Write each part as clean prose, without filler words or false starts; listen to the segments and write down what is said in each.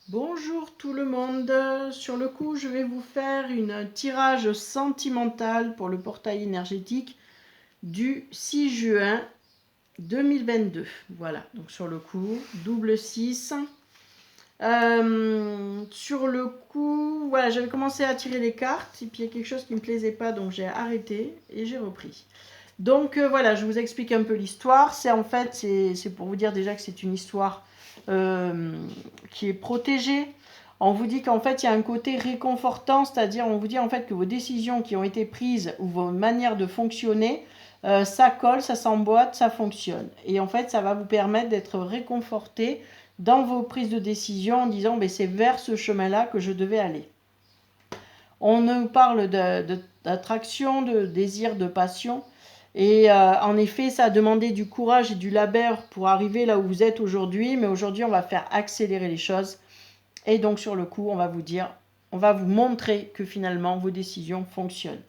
Bonjour tout le monde. Sur le coup, je vais vous faire une tirage sentimental pour le portail énergétique du 6 juin 2022. Voilà, donc sur le coup, double 6. Sur le coup, voilà, j'avais commencé à tirer les cartes et puis il y a quelque chose qui ne me plaisait pas, donc j'ai arrêté et j'ai repris. Donc voilà, je vous explique un peu l'histoire. C'est pour vous dire déjà que c'est une histoire qui est protégée. On vous dit qu'en fait, il y a un côté réconfortant, c'est-à-dire on vous dit en fait que vos décisions qui ont été prises ou vos manières de fonctionner, ça colle, ça s'emboîte, ça fonctionne. Et en fait, ça va vous permettre d'être réconforté dans vos prises de décision en disant c'est vers ce chemin-là que je devais aller. On nous parle d'attraction, de désir, de passion. Et en effet, ça a demandé du courage et du labeur pour arriver là où vous êtes aujourd'hui. Mais aujourd'hui, on va faire accélérer les choses. Et donc, sur le coup, on va vous dire, on va vous montrer que finalement, vos décisions fonctionnent.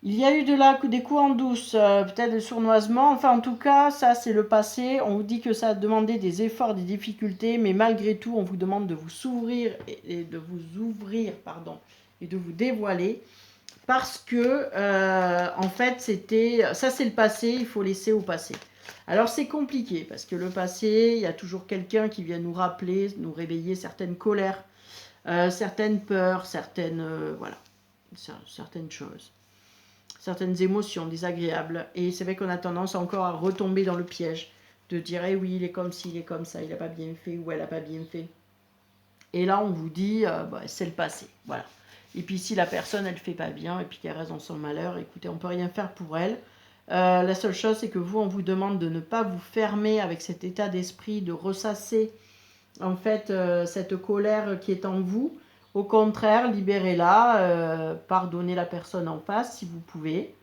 Il y a eu des coups en douce, peut-être des sournoisements. Enfin, en tout cas, ça, c'est le passé. On vous dit que ça a demandé des efforts, des difficultés. Mais malgré tout, on vous demande de vous s'ouvrir et de vous ouvrir, pardon, et de vous dévoiler. Parce que, en fait, ça c'est le passé, il faut laisser au passé. Alors c'est compliqué, parce que le passé, il y a toujours quelqu'un qui vient nous rappeler, nous réveiller certaines colères, certaines peurs, voilà, certaines choses, certaines émotions désagréables. Et c'est vrai qu'on a tendance encore à retomber dans le piège, de dire, eh oui, il est comme ci, il est comme ça, il n'a pas bien fait, ou elle n'a pas bien fait. Et là, on vous dit, c'est le passé, voilà. Et puis si la personne, elle ne fait pas bien, et puis qu'elle reste dans son malheur, écoutez, on ne peut rien faire pour elle. La seule chose, c'est que vous, on vous demande de ne pas vous fermer avec cet état d'esprit, de ressasser, en fait, cette colère qui est en vous. Au contraire, libérez-la, pardonnez la personne en face, si vous pouvez,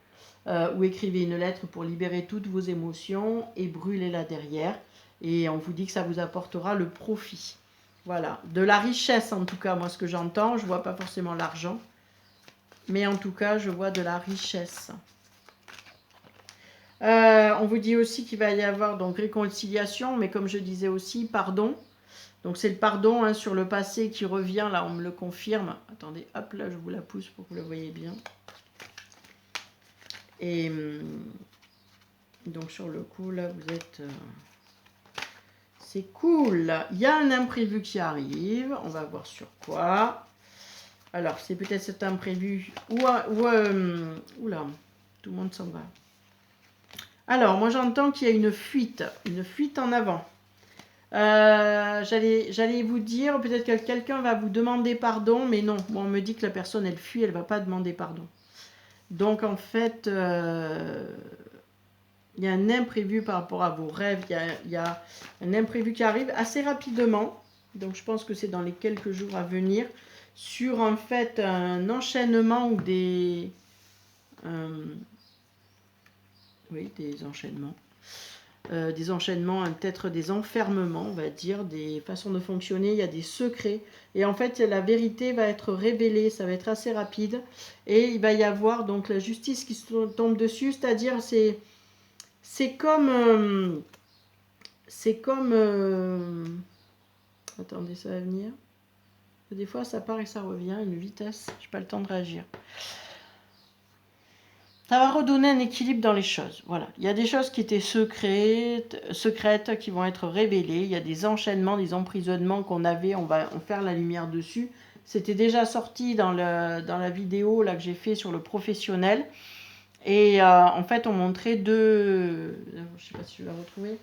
ou écrivez une lettre pour libérer toutes vos émotions, et brûlez-la derrière. Et on vous dit que ça vous apportera le profit. Voilà, de la richesse en tout cas, moi ce que j'entends, je ne vois pas forcément l'argent, mais en tout cas je vois de la richesse. On vous dit aussi qu'il va y avoir donc réconciliation, mais comme je disais aussi, pardon. Donc c'est le pardon hein, sur le passé qui revient, là on me le confirme. Attendez, hop là je vous la pousse pour que vous la voyez bien. Et donc sur le coup là vous êtes... c'est cool. Il y a un imprévu qui arrive. On va voir sur quoi. Alors, c'est peut-être cet imprévu. Oula, tout le monde s'en va. Alors, moi j'entends qu'il y a une fuite en avant. J'allais vous dire, peut-être que quelqu'un va vous demander pardon, mais non. Moi, on me dit que la personne, elle fuit, elle ne va pas demander pardon. Donc, en fait, il y a un imprévu par rapport à vos rêves. Il y a un imprévu qui arrive assez rapidement. Donc, je pense que c'est dans les quelques jours à venir. Sur, en fait, un enchaînement ou des enchaînements. Des enchaînements, peut-être des enfermements, on va dire, des façons de fonctionner, il y a des secrets. Et en fait, la vérité va être révélée, ça va être assez rapide. Et il va y avoir donc la justice qui se tombe dessus, c'est-à-dire c'est comme... attendez, ça va venir. Des fois, ça part et ça revient, une vitesse, je n'ai pas le temps de réagir. Ça va redonner un équilibre dans les choses. Voilà. Il y a des choses qui étaient secrètes qui vont être révélées. Il y a des enchaînements, des emprisonnements qu'on avait. On va faire la lumière dessus. C'était déjà sorti dans la vidéo là, que j'ai fait sur le professionnel. Et en fait, on montrait je ne sais pas si je vais la retrouver,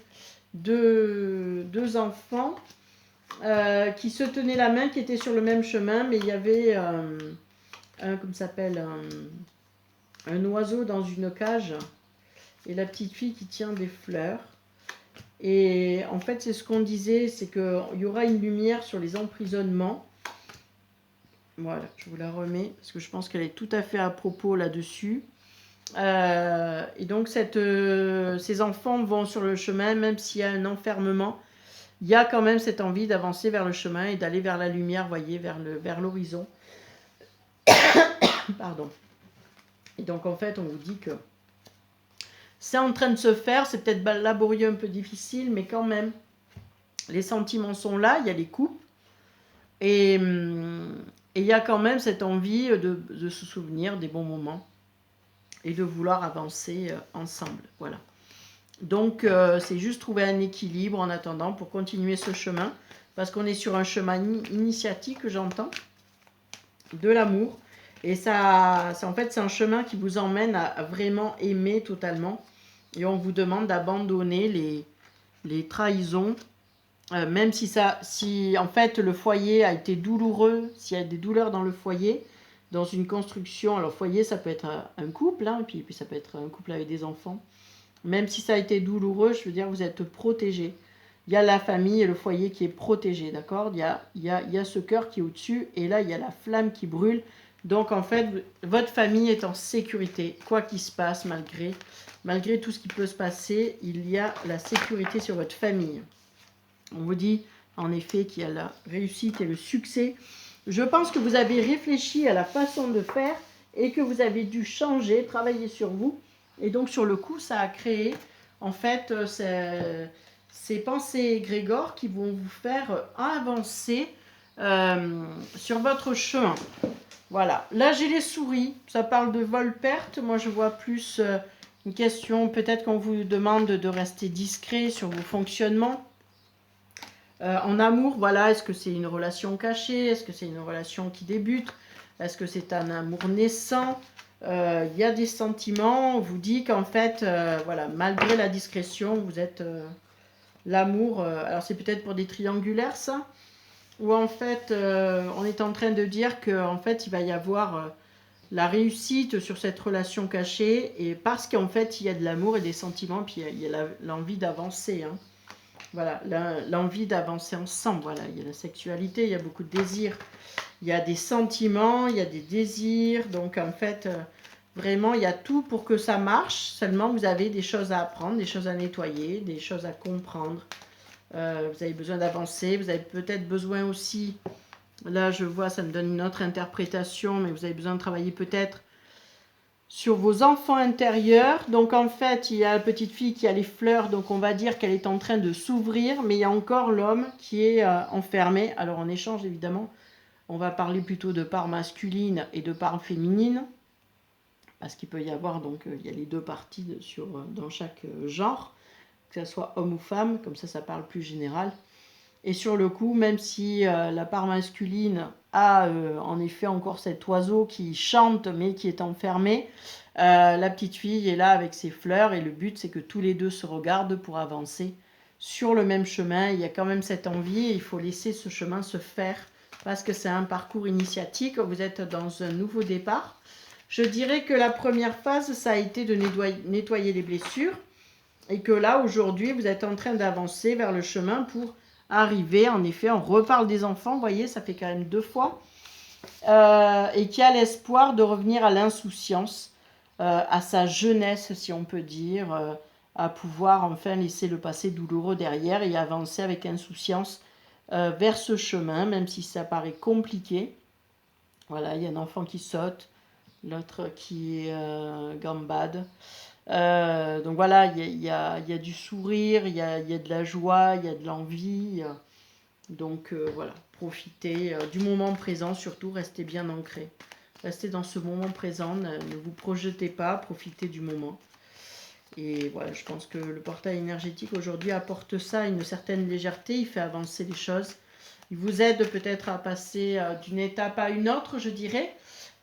deux enfants qui se tenaient la main, qui étaient sur le même chemin, mais il y avait un oiseau dans une cage et la petite fille qui tient des fleurs. Et en fait, c'est ce qu'on disait, c'est qu'il y aura une lumière sur les emprisonnements. Voilà, je vous la remets parce que je pense qu'elle est tout à fait à propos là-dessus. Et donc, ces enfants vont sur le chemin, même s'il y a un enfermement, il y a quand même cette envie d'avancer vers le chemin et d'aller vers la lumière, vous voyez, vers l'horizon. Pardon. Et donc, en fait, on vous dit que c'est en train de se faire, c'est peut-être laborieux, un peu difficile, mais quand même, les sentiments sont là, il y a les coupes. Et il y a quand même cette envie de se souvenir des bons moments et de vouloir avancer ensemble. Voilà. Donc, c'est juste trouver un équilibre en attendant pour continuer ce chemin, parce qu'on est sur un chemin initiatique, j'entends, de l'amour. Et ça, en fait, c'est un chemin qui vous emmène à vraiment aimer totalement. Et on vous demande d'abandonner les trahisons, même si en fait le foyer a été douloureux, s'il y a des douleurs dans le foyer, dans une construction. Alors, foyer, ça peut être un couple, hein, et puis ça peut être un couple avec des enfants. Même si ça a été douloureux, je veux dire, vous êtes protégé. Il y a la famille et le foyer qui est protégé, d'accord? Il y a ce cœur qui est au-dessus, et là, il y a la flamme qui brûle. Donc, en fait, votre famille est en sécurité. Quoi qu'il se passe, malgré tout ce qui peut se passer, il y a la sécurité sur votre famille. On vous dit, en effet, qu'il y a la réussite et le succès. Je pense que vous avez réfléchi à la façon de faire et que vous avez dû changer, travailler sur vous. Et donc, sur le coup, ça a créé, en fait, ces pensées Grégor qui vont vous faire avancer sur votre chemin. Voilà. Là, j'ai les souris. Ça parle de vol-perte. Moi, je vois plus une question. Peut-être qu'on vous demande de rester discret sur vos fonctionnements. En amour, voilà, est-ce que c'est une relation cachée? Est-ce que c'est une relation qui débute? Est-ce que c'est un amour naissant? Il y a des sentiments. On vous dit qu'en fait, voilà, malgré la discrétion, vous êtes l'amour. Alors c'est peut-être pour des triangulaires, ça? Ou en fait, on est en train de dire qu'en fait, il va y avoir la réussite sur cette relation cachée, et parce qu'en fait, il y a de l'amour et des sentiments, puis il y a l'envie d'avancer, hein. Voilà, l'envie d'avancer ensemble. Voilà, il y a la sexualité, il y a beaucoup de désirs, il y a des sentiments, il y a des désirs. Donc en fait, vraiment, il y a tout pour que ça marche. Seulement, vous avez des choses à apprendre, des choses à nettoyer, des choses à comprendre. Vous avez besoin d'avancer. Vous avez peut-être besoin aussi, là je vois, ça me donne une autre interprétation, mais vous avez besoin de travailler peut-être sur vos enfants intérieurs. Donc en fait, il y a la petite fille qui a les fleurs, donc on va dire qu'elle est en train de s'ouvrir, mais il y a encore l'homme qui est enfermé. Alors en échange, évidemment, on va parler plutôt de part masculine et de part féminine, parce qu'il peut y avoir, donc il y a les deux parties dans chaque genre, que ce soit homme ou femme, comme ça parle plus général. Et sur le coup, même si la part masculine a en effet encore cet oiseau qui chante mais qui est enfermé, la petite fille est là avec ses fleurs, et le but c'est que tous les deux se regardent pour avancer sur le même chemin. Il y a quand même cette envie, et il faut laisser ce chemin se faire, parce que c'est un parcours initiatique. Vous êtes dans un nouveau départ. Je dirais que la première phase, ça a été de nettoyer les blessures, et que là aujourd'hui vous êtes en train d'avancer vers le chemin pour arriver. En effet, on reparle des enfants, vous voyez, ça fait quand même 2 fois, et qui a l'espoir de revenir à l'insouciance, à sa jeunesse, si on peut dire, à pouvoir enfin laisser le passé douloureux derrière et avancer avec insouciance vers ce chemin, même si ça paraît compliqué. Voilà, il y a un enfant qui saute, l'autre qui gambade. Donc voilà, il y a du sourire, il y a de la joie, il y a de l'envie. Donc voilà, profitez du moment présent, surtout restez bien ancré. Restez dans ce moment présent, ne vous projetez pas, profitez du moment. Et voilà, je pense que le portail énergétique aujourd'hui apporte ça, une certaine légèreté, il fait avancer les choses. Il vous aide peut-être à passer d'une étape à une autre, je dirais.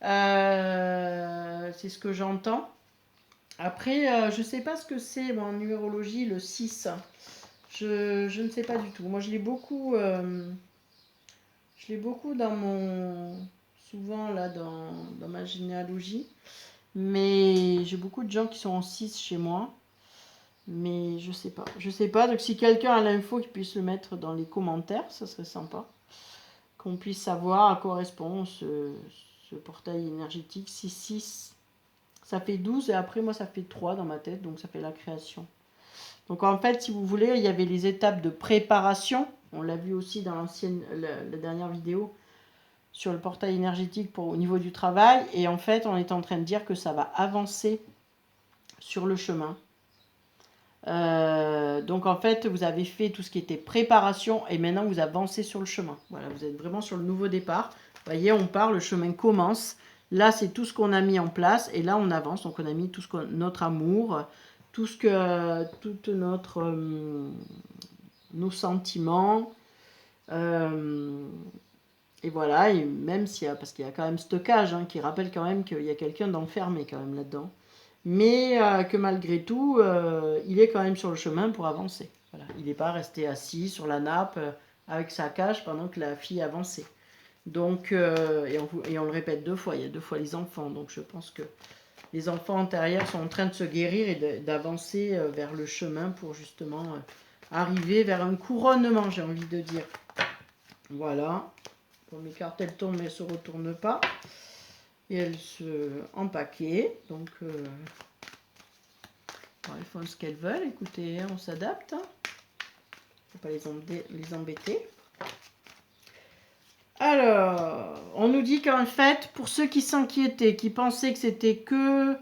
C'est ce que j'entends. Après, je ne sais pas ce que c'est en numérologie, le 6. Je ne sais pas du tout. Moi, je l'ai beaucoup dans mon... souvent là dans ma généalogie. Mais j'ai beaucoup de gens qui sont en 6 chez moi. Mais je sais pas. Je sais pas. Donc si quelqu'un a l'info, qu'il puisse le mettre dans les commentaires, ça serait sympa. Qu'on puisse savoir à quoi correspond ce portail énergétique 6-6. Ça fait 12 et après moi ça fait 3 dans ma tête, donc ça fait la création. Donc en fait, si vous voulez, il y avait les étapes de préparation. On l'a vu aussi dans la dernière vidéo sur le portail énergétique au niveau du travail. Et en fait, on est en train de dire que ça va avancer sur le chemin. Donc en fait, vous avez fait tout ce qui était préparation et maintenant vous avancez sur le chemin. Voilà, vous êtes vraiment sur le nouveau départ. Vous voyez, on part, le chemin commence. Là, c'est tout ce qu'on a mis en place et là, on avance. Donc on a mis tout notre amour, toute nos sentiments. Et voilà, et même parce qu'il y a quand même stockage, hein, qui rappelle quand même qu'il y a quelqu'un d'enfermé quand même là-dedans. Mais que malgré tout, il est quand même sur le chemin pour avancer. Voilà. Il n'est pas resté assis sur la nappe avec sa cage pendant que la fille avançait. Donc, et on le répète 2 fois, il y a 2 fois les enfants. Donc je pense que les enfants antérieurs sont en train de se guérir et d'avancer vers le chemin pour justement arriver vers un couronnement, j'ai envie de dire. Voilà. Bon, mes cartes, elles tournent, mais elles ne se retournent pas. Et elles se empaquet. Donc, elles font ce qu'elles veulent. Écoutez, on s'adapte. Hein. Faut pas les embêter. Alors, on nous dit qu'en fait, pour ceux qui s'inquiétaient, qui pensaient que c'était que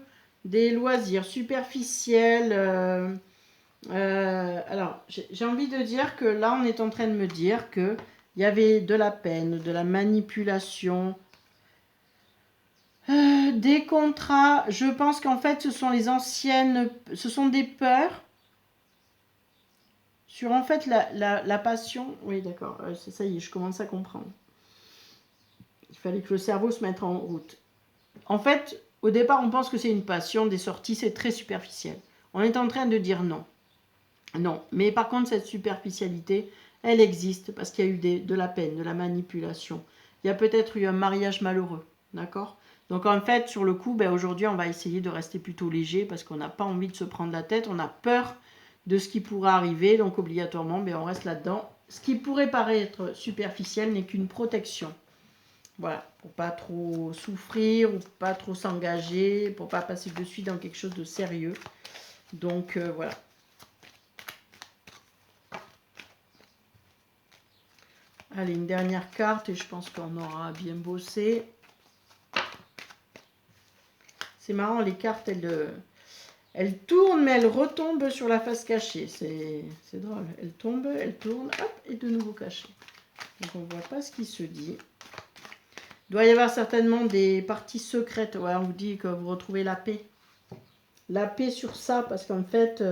des loisirs superficiels, alors j'ai envie de dire que là, on est en train de me dire que il y avait de la peine, de la manipulation, des contrats. Je pense qu'en fait, ce sont ce sont des peurs sur en fait la passion. Oui, d'accord, ça y est, je commence à comprendre. Il fallait que le cerveau se mette en route. En fait, au départ, on pense que c'est une passion, des sorties, c'est très superficiel. On est en train de dire non. Non, mais par contre, cette superficialité, elle existe parce qu'il y a eu de la peine, de la manipulation. Il y a peut-être eu un mariage malheureux, d'accord? Donc en fait, sur le coup, aujourd'hui, on va essayer de rester plutôt léger parce qu'on n'a pas envie de se prendre la tête, on a peur de ce qui pourrait arriver, donc obligatoirement, on reste là-dedans. Ce qui pourrait paraître superficiel n'est qu'une protection. Voilà, pour pas trop souffrir ou pas trop s'engager, pour pas passer de suite dans quelque chose de sérieux. Donc voilà. Allez, une dernière carte et je pense qu'on aura bien bossé. C'est marrant, les cartes, elles tournent, mais elles retombent sur la face cachée. C'est drôle. Elles tombent, elles tournent, hop, et de nouveau cachées. Donc on ne voit pas ce qui se dit. Il doit y avoir certainement des parties secrètes. Ouais, on vous dit que vous retrouvez la paix. La paix sur ça, parce qu'en fait,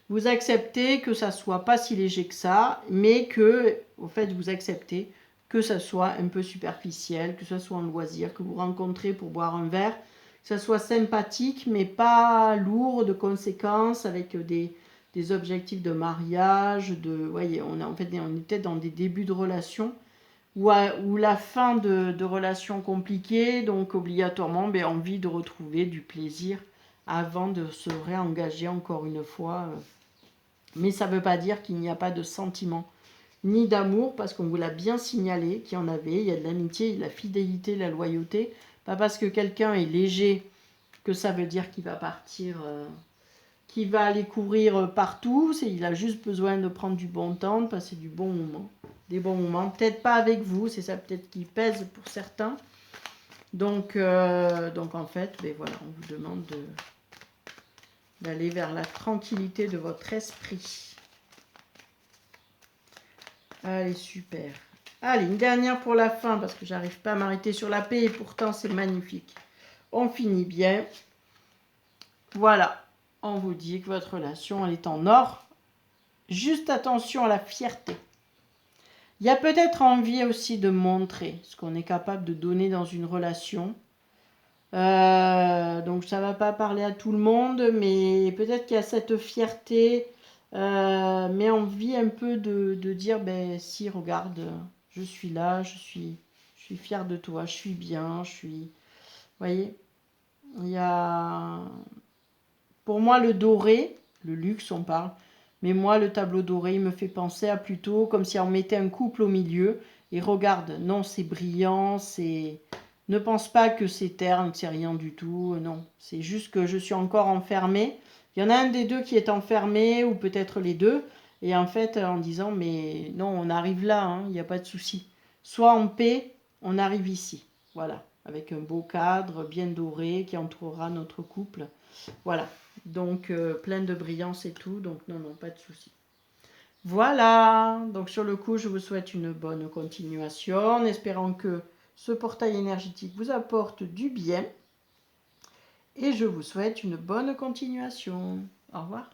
vous acceptez que ça soit pas si léger que ça, mais que, au fait, vous acceptez que ça soit un peu superficiel, que ce soit un loisir, que vous rencontrez pour boire un verre, que ça soit sympathique, mais pas lourd de conséquences, avec des objectifs de mariage, voyez, on était dans des débuts de relation, ou la fin de relations compliquées, donc obligatoirement, envie de retrouver du plaisir avant de se réengager encore une fois. Mais ça ne veut pas dire qu'il n'y a pas de sentiment, ni d'amour, parce qu'on vous l'a bien signalé qu'il y en avait. Il y a de l'amitié, de la fidélité, de la loyauté. Pas parce que quelqu'un est léger que ça veut dire qu'il va partir, qu'il va aller courir partout. Il a juste besoin de prendre du bon temps, de passer du bon moment, des bons moments. Peut-être pas avec vous, c'est ça peut-être qui pèse pour certains. Donc en fait, voilà, on vous demande d'aller vers la tranquillité de votre esprit. Allez, super. Allez, une dernière pour la fin, parce que j'arrive pas à m'arrêter sur la paix, et pourtant c'est magnifique. On finit bien. Voilà, on vous dit que votre relation, elle est en or. Juste attention à la fierté. Il y a peut-être envie aussi de montrer ce qu'on est capable de donner dans une relation. Donc ça va pas parler à tout le monde, mais peut-être qu'il y a cette fierté, mais envie un peu de dire, si, regarde, je suis là, je suis fière de toi, je suis bien, vous voyez, il y a, pour moi, le doré, le luxe on parle, mais moi le tableau doré, il me fait penser à plutôt comme si on mettait un couple au milieu, et regarde, non, c'est brillant, c'est... Ne pense pas que c'est terne, que c'est rien du tout, non. C'est juste que je suis encore enfermée. Il y en a un des deux qui est enfermé, ou peut-être les deux, et en fait, en disant, mais non, on arrive là, hein, il n'y a pas de souci. Soit en paix, on arrive ici, voilà, avec un beau cadre bien doré qui entourera notre couple. Voilà, Donc, plein de brillance et tout. Donc, non, non, pas de souci. Voilà. Donc, sur le coup, je vous souhaite une bonne continuation, en espérant que ce portail énergétique vous apporte du bien. Et je vous souhaite une bonne continuation. Au revoir.